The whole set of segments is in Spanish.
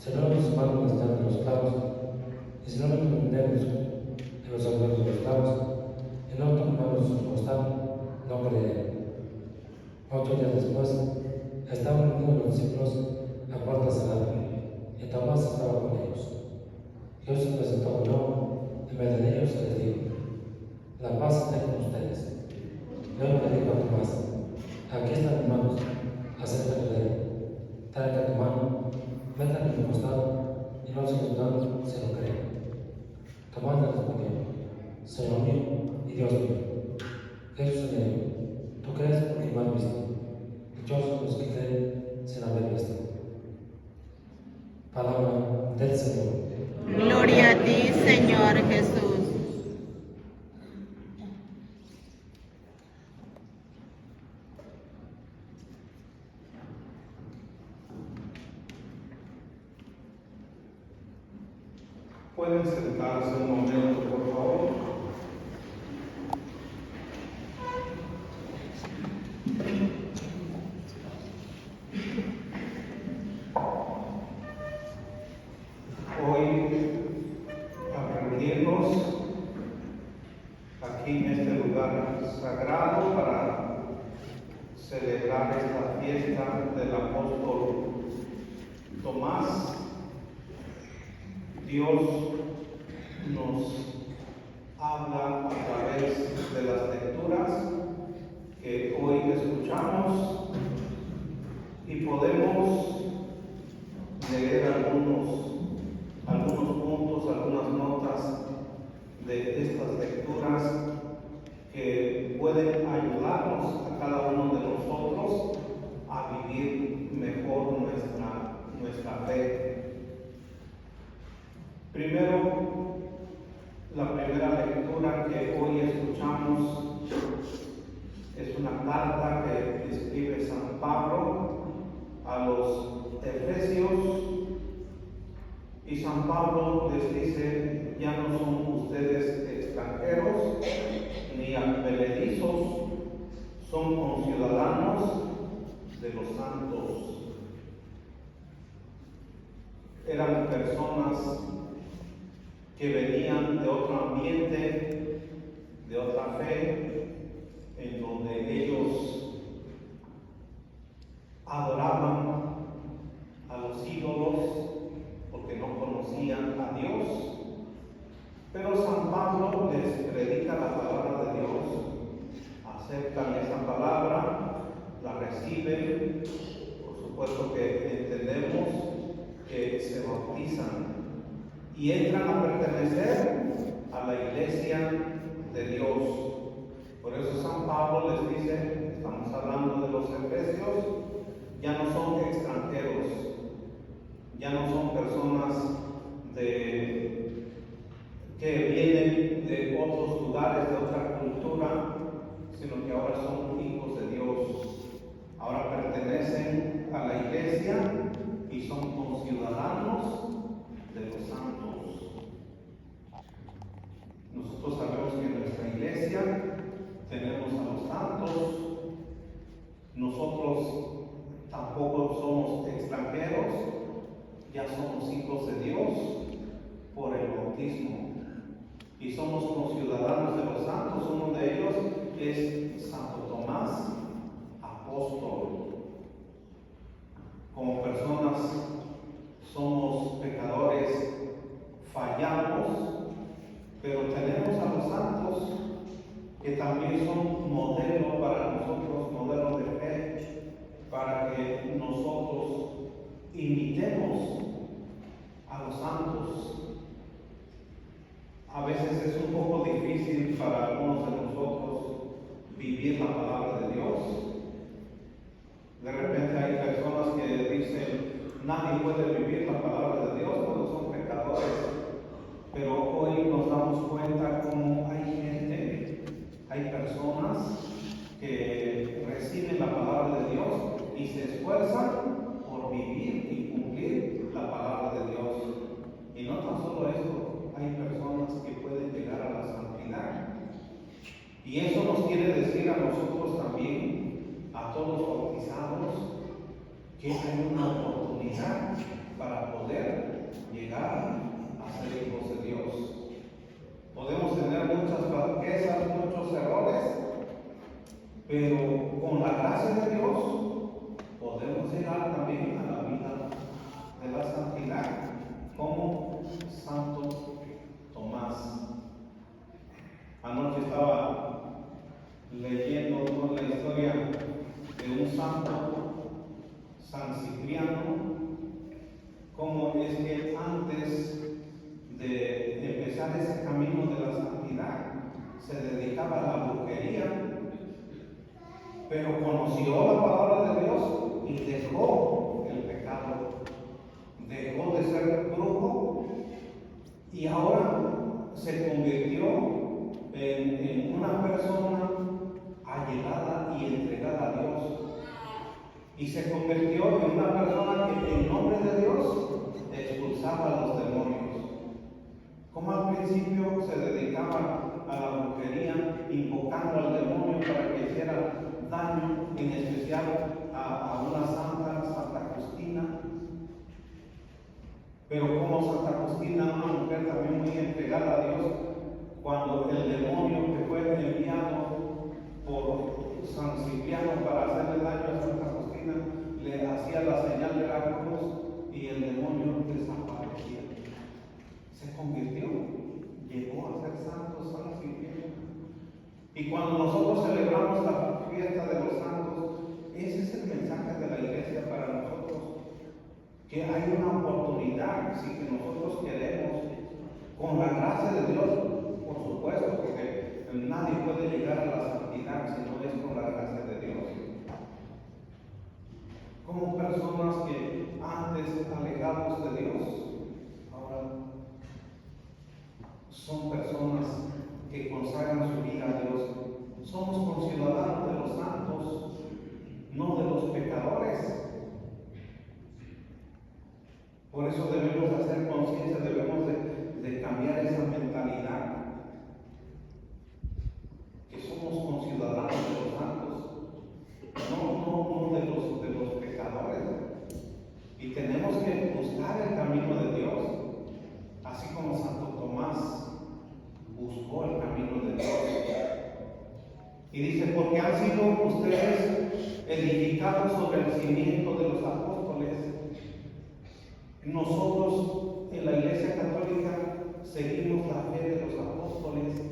Si no nos manos están en los clavos, y si no nos prendemos en los agujeros de los clavos, y no tomamos su costado, no creeré. 8 días después, estaban reunidos los discípulos a puerta cerrada, y Tomás estaba con ellos. Jesús se presentó de nuevo en medio de ellos y les dijo: la paz esté con ustedes. Luego le dijo a Tomás: aquí están mis manos, acércate de él. Trae a tu mano, métela en mi costado, y no se los dan si lo creen. Tomás le respondió: Señor mío y Dios mío. Jesús le dijo: tú crees porque me has visto. Dichosos los que creen sin haber visto. Palabra del Señor. Gloria a ti, Señor Jesús. Pueden sentarse un momento, por favor. Hoy, al reunirnos aquí en este lugar sagrado para celebrar esta fiesta del apóstol Tomás, Dios nos habla a través de las lecturas que hoy escuchamos y podemos leer algunos puntos, algunas notas de estas lecturas que pueden ayudarnos a cada uno de nosotros a vivir mejor nuestra fe. Primero, la primera lectura que hoy escuchamos es una carta que escribe San Pablo a los Efesios, y San Pablo les dice: ya no son ustedes extranjeros ni advenedizos, son conciudadanos de los santos. Eran personas que venían de otro ambiente, de otra fe, en donde ellos adoraban a los ídolos porque no conocían a Dios. Pero San Pablo les predica la palabra de Dios, aceptan esa palabra, la reciben, por supuesto que entendemos que se bautizan y entran a pertenecer a la iglesia de Dios. Por eso San Pablo les dice, estamos hablando de los efesios, ya no son extranjeros, ya no son personas que vienen de otros lugares, de otra cultura, sino que ahora son hijos de Dios. Ahora pertenecen a la iglesia y son conciudadanos de los santos. Nosotros sabemos que en nuestra iglesia tenemos a los santos. Nosotros tampoco somos extranjeros, ya somos hijos de Dios por el bautismo y somos conciudadanos de los santos. Uno de ellos es Santo Tomás, apóstol. Como personas somos pecadores, fallamos, pero tenemos a los santos que también son modelo para nosotros, modelo de fe, para que nosotros imitemos a los santos. A veces es un poco difícil para algunos de nosotros vivir la palabra de Dios. De repente hay personas que dicen: nadie puede vivir la palabra de Dios cuando son pecadores. Pero hoy nos damos cuenta cómo hay gente, hay personas que reciben la palabra de Dios y se esfuerzan por vivir y cumplir la palabra de Dios. Y no tan solo esto, hay personas que pueden llegar a la santidad. Y eso nos quiere decir a nosotros también, a todos bautizados, que hay una oportunidad para poder llegar a ser hijos de Dios. Podemos tener muchas flaquezas, muchos errores, pero con la gracia de Dios podemos llegar también a la vida de la santidad, como Santo Tomás. Anoche estaba leyendo la historia de un santo, San Cipriano, cómo es que antes de empezar ese camino de la santidad se dedicaba a la brujería, pero conoció la palabra de Dios y dejó el pecado, dejó de ser brujo y ahora se convirtió en una persona allegada y entregada a Dios, y se convirtió en una persona que en nombre de Dios expulsaba a los demonios. Como al principio se dedicaba a la brujería, invocando al demonio para que hiciera daño, en especial a una santa, Santa Justina. Pero como Santa Justina, una mujer también muy entregada a Dios, cuando el demonio que fue enviado por San Cipriano para hacerle daño a Santa Justina, le hacía la señal de la cruz y el demonio desaparecía. Se convirtió, llegó a ser santo San Cipriano. Y cuando nosotros celebramos la fiesta de los santos, ese es el mensaje de la iglesia para nosotros, que hay una oportunidad, si que nosotros queremos, con la gracia de Dios, por supuesto, porque nadie puede llegar a la santidad si no es con la gracia de Dios. Como personas que antes alejados de Dios, ahora son personas que consagran su vida a Dios. Somos conciudadanos de los santos, no de los pecadores. Por eso debemos hacer conciencia, debemos de cambiar esa mentalidad, que somos conciudadanos de los santos, no de los pecadores. Y tenemos que buscar el camino de Dios, así como Santo Tomás buscó el camino de Dios. Y dice, porque han sido ustedes edificados sobre el cimiento de los apóstoles. Nosotros en la Iglesia Católica seguimos la fe de los apóstoles,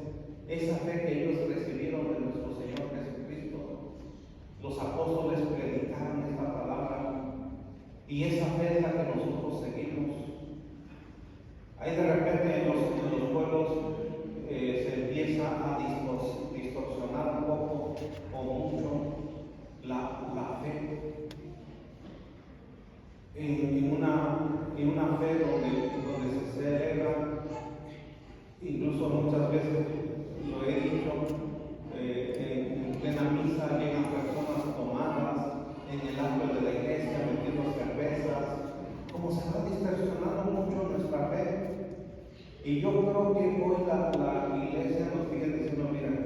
esa fe que ellos recibieron de nuestro Señor Jesucristo. Los apóstoles predicaron esta palabra y esa fe es la que nosotros seguimos. Ahí de repente en los pueblos se empieza a distorsionar un poco o mucho la fe. En una fe donde se celebra, incluso muchas veces lo he dicho, en plena misa llegan personas tomadas en el atrio de la iglesia metiendo cervezas, como se va distorsionando mucho nuestra fe. Y yo creo que hoy la iglesia nos sigue diciendo, miren,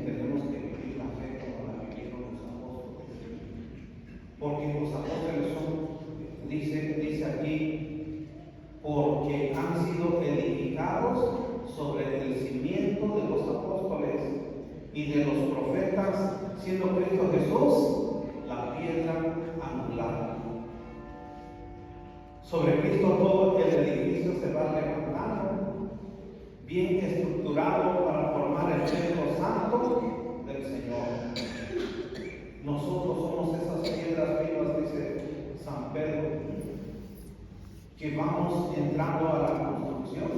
tenemos que vivir la fe como la vivieron los apóstoles. Porque los apóstoles dice aquí, porque han sido edificados sobre el cimiento de los apóstoles y de los profetas, siendo Cristo Jesús la piedra angular. Sobre Cristo todo el edificio se va levantando, bien estructurado para formar el templo santo del Señor. Nosotros somos esas piedras vivas, dice San Pedro, que vamos entrando a la construcción.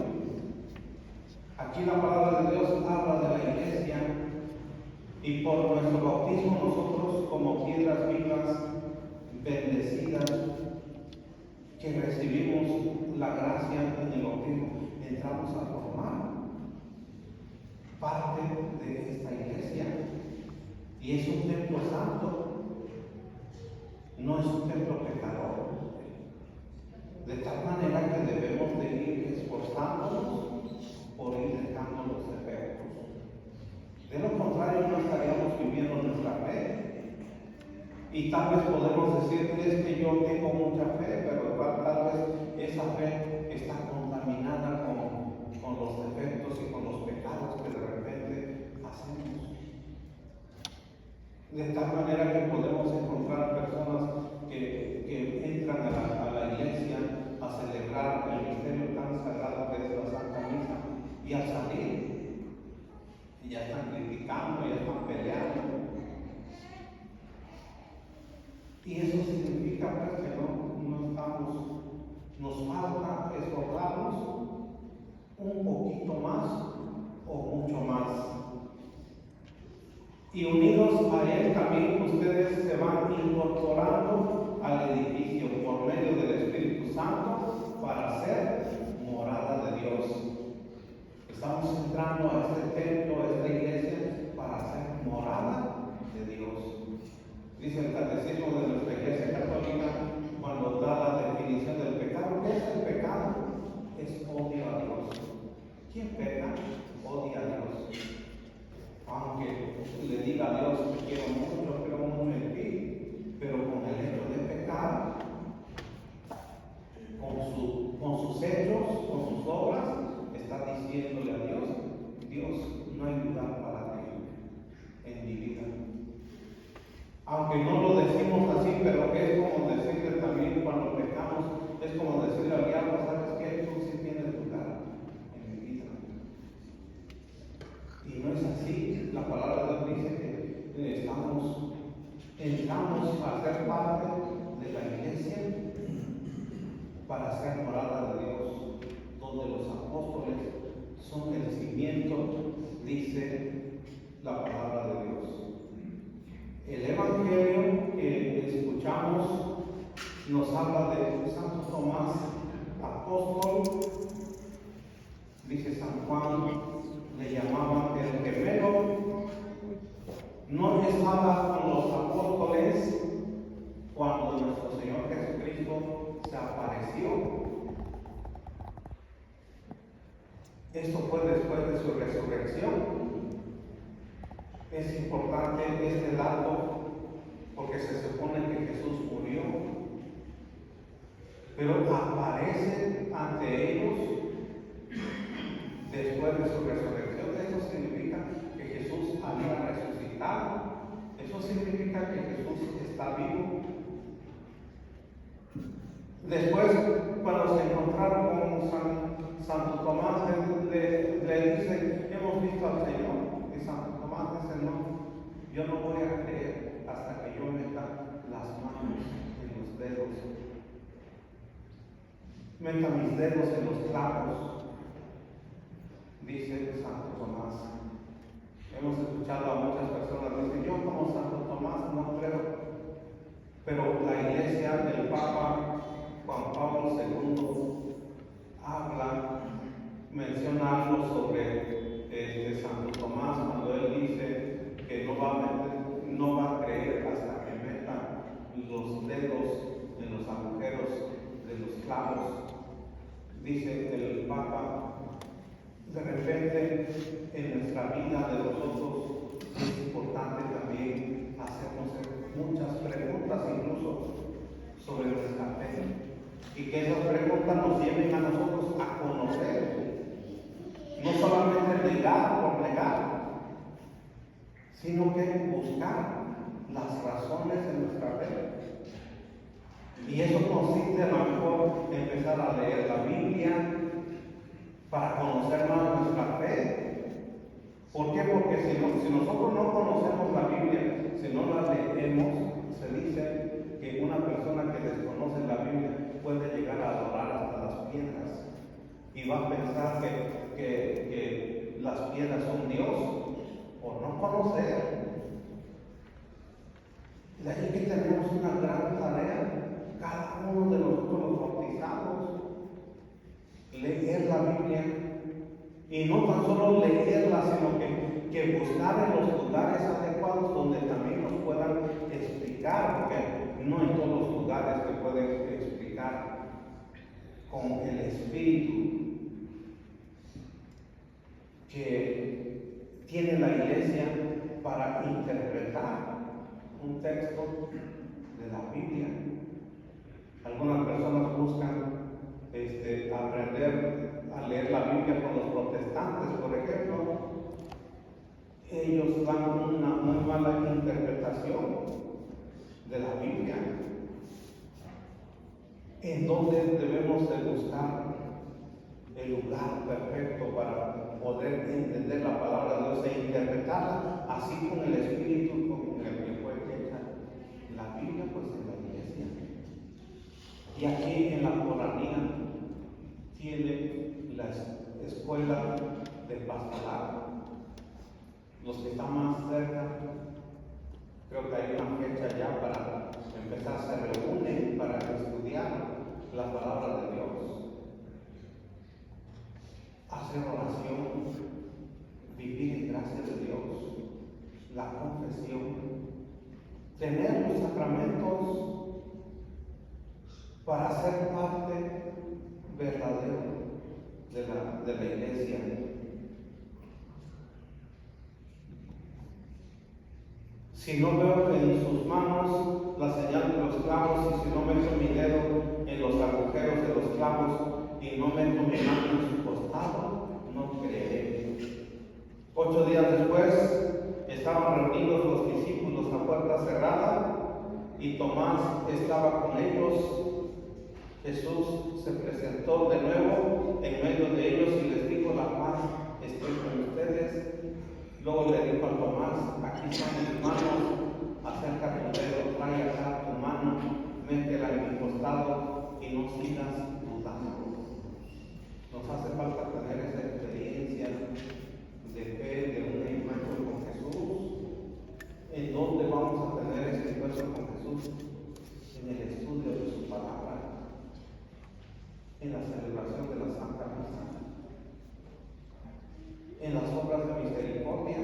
Aquí la palabra de Dios habla de la iglesia y por nuestro bautismo nosotros como piedras vivas bendecidas que recibimos la gracia en el bautismo, entramos a formar parte de esta iglesia y es un templo santo, no es un templo pecador, de tal manera que debemos de ir esforzándonos por ir dejando los defectos. De lo contrario no estaríamos viviendo nuestra fe Y tal vez podemos decir, es que yo tengo mucha fe, pero tal vez esa fe está contaminada con los defectos y con los pecados que de repente hacemos. De tal manera que podemos encontrar personas que entran a la iglesia a celebrar el misterio tan sagrado que es la Santa Misa, y al salir ya están criticando, ya están peleando. Y eso significa pues, que no estamos, nos falta esforzarnos un poquito más o mucho más. Y unidos a Él también ustedes se van incorporando al edificio por medio del Espíritu Santo para ser morada de Dios. Estamos entrando a este templo, a esta iglesia, para ser morada de Dios. Dice el catecismo de nuestra iglesia católica cuando da la definición del pecado. ¿Qué es el pecado? Es odio a Dios. ¿Quién peca? Odia a Dios. Aunque le diga a Dios que quiero mucho en ti, pero con el hecho de pecar, con sus hechos, con sus obras, está diciéndole a Dios, Dios, no hay lugar para ti en mi vida. Aunque no lo decimos así, pero es como decirle también cuando pecamos, es como decirle al diablo, ¿sabes qué? Tú sí tienes lugar en mi vida. Y no es así. La palabra de Dios dice que entramos a ser parte de la iglesia para ser morada de Dios, donde los apóstoles son el cimiento, dice la palabra de Dios. El Evangelio que escuchamos nos habla de Santo Tomás, apóstol, dice San Juan, le llamaban el gemelo. No estaba con los apóstoles cuando nuestro Señor Jesucristo se apareció. Esto fue después de su resurrección. Es importante este dato porque se supone que Jesús murió, pero aparece ante ellos después de su resurrección. Eso significa que Jesús había resucitado. Eso significa que Jesús está vivo. Después, cuando se encontraron con Santo Tomás, le dice, hemos visto al Señor. Y Santo Tomás dice, no, yo no voy a creer hasta que yo meta las manos en los dedos. Meta mis dedos en los clavos, dice Santo Tomás. Hemos escuchado a muchas personas que dicen, yo como Santo Tomás no creo. Pero la iglesia del Papa Juan Pablo II menciona algo sobre Santo Tomás cuando él dice que no va a creer hasta que meta los dedos en los agujeros de los clavos. Dice el Papa, de repente en nuestra vida de nosotros es importante también hacernos muchas preguntas, incluso sobre nuestra fe, y que esas preguntas nos lleven a nosotros a conocer, no solamente negar por negar, sino que buscar las razones de nuestra fe. Y eso consiste a lo mejor en empezar a leer la Biblia para conocer más nuestra fe. ¿Por qué? Porque si nosotros no conocemos la Biblia, si no la leemos, se dice que una persona que desconoce la Biblia puede llegar a adorar hasta las piedras y va a pensar que las piedras son Dios por no conocer. De ahí que tenemos una gran tarea, cada uno de nosotros los bautizados, leer la Biblia, y no tan solo leerla, sino que buscar en los lugares adecuados donde también nos puedan explicar, porque no en todos los lugares te pueden explicar con el Espíritu que tiene la iglesia para interpretar un texto de la Biblia. Algunas personas buscan aprender a leer la Biblia con los protestantes, por ejemplo. Ellos dan una muy mala interpretación de la Biblia. En donde debemos de buscar el lugar perfecto para poder entender la palabra de Dios e interpretarla así con el espíritu con el que fue hecha la Biblia, pues en la iglesia. Y aquí en la Coranía tiene la escuela de pastoral. Los que están más cerca, creo que hay una fecha ya para empezar, se reúnen para estudiar la palabra de Dios, hacer oración, vivir en gracia de Dios, la confesión, tener los sacramentos para ser parte verdadera de la iglesia. Si no veo en sus manos la señal de los clavos, y si no meto mi dedo en los agujeros de los clavos, y no meto mi mano en su costado, no creeré. 8 días después, estaban reunidos los discípulos a puerta cerrada, y Tomás estaba con ellos. Jesús se presentó de nuevo en medio de ellos y les dijo: la paz esté con ustedes. Luego le dijo a Tomás: aquí están mis manos, acerca tu dedo, trae acá tu mano, métela en mi costado y no sigas dudando. Nos hace falta tener esa experiencia de fe, de un encuentro con Jesús. ¿En dónde vamos a tener ese encuentro con Jesús? En el estudio de su palabra, en la celebración de la Santa Misa, en las obras de misericordia,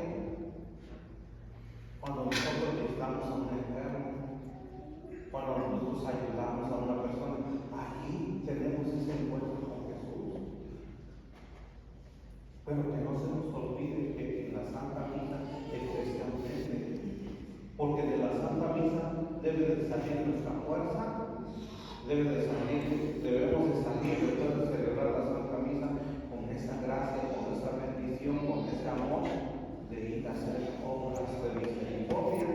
cuando nosotros visitamos a un enfermo, cuando nosotros ayudamos a una persona. Aquí tenemos ese encuentro con Jesús. Pero que no se nos olvide que en la Santa Misa, especialmente, porque de la Santa Misa debe de salir nuestra fuerza, debemos de salir después de celebrar la Santa Misa con esa gracia, con esa bendición, con ese amor de ir a hacer obras de misericordia.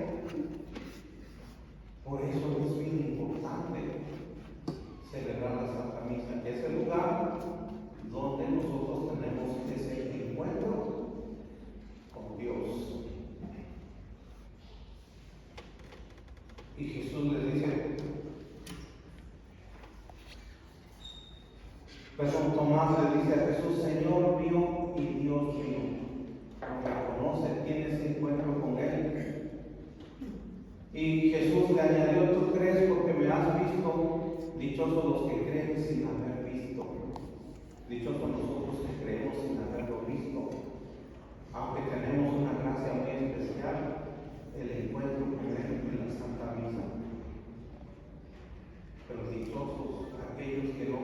Por eso es bien importante celebrar la Santa Misa, que es el lugar donde nosotros tenemos ese encuentro con Dios. Y Jesús le dice, perdón, Tomás le dice a Jesús: Señor mío y Dios mío. Porque conoce, tiene ese encuentro con Él. Y Jesús le añadió: tú crees porque me has visto. Dichosos los que creen sin haber visto. Dichosos nosotros que creemos sin haberlo visto. Aunque tenemos una gracia muy especial, el encuentro con Él en la Santa Misa. Pero dichosos aquellos que no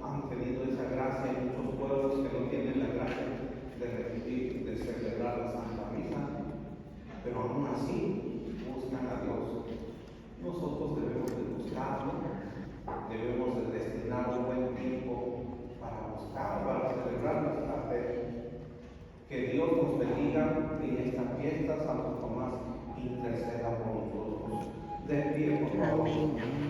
han tenido esa gracia, y muchos pueblos que no tienen la gracia de recibir, de celebrar la Santa Misa, pero aún así buscan a Dios. Nosotros debemos de buscarlo, debemos de destinar un buen tiempo para buscar, para celebrar nuestra fe. Que Dios nos bendiga en esta fiesta. Santo Tomás interceda por nosotros. De pie, por favor. Amén.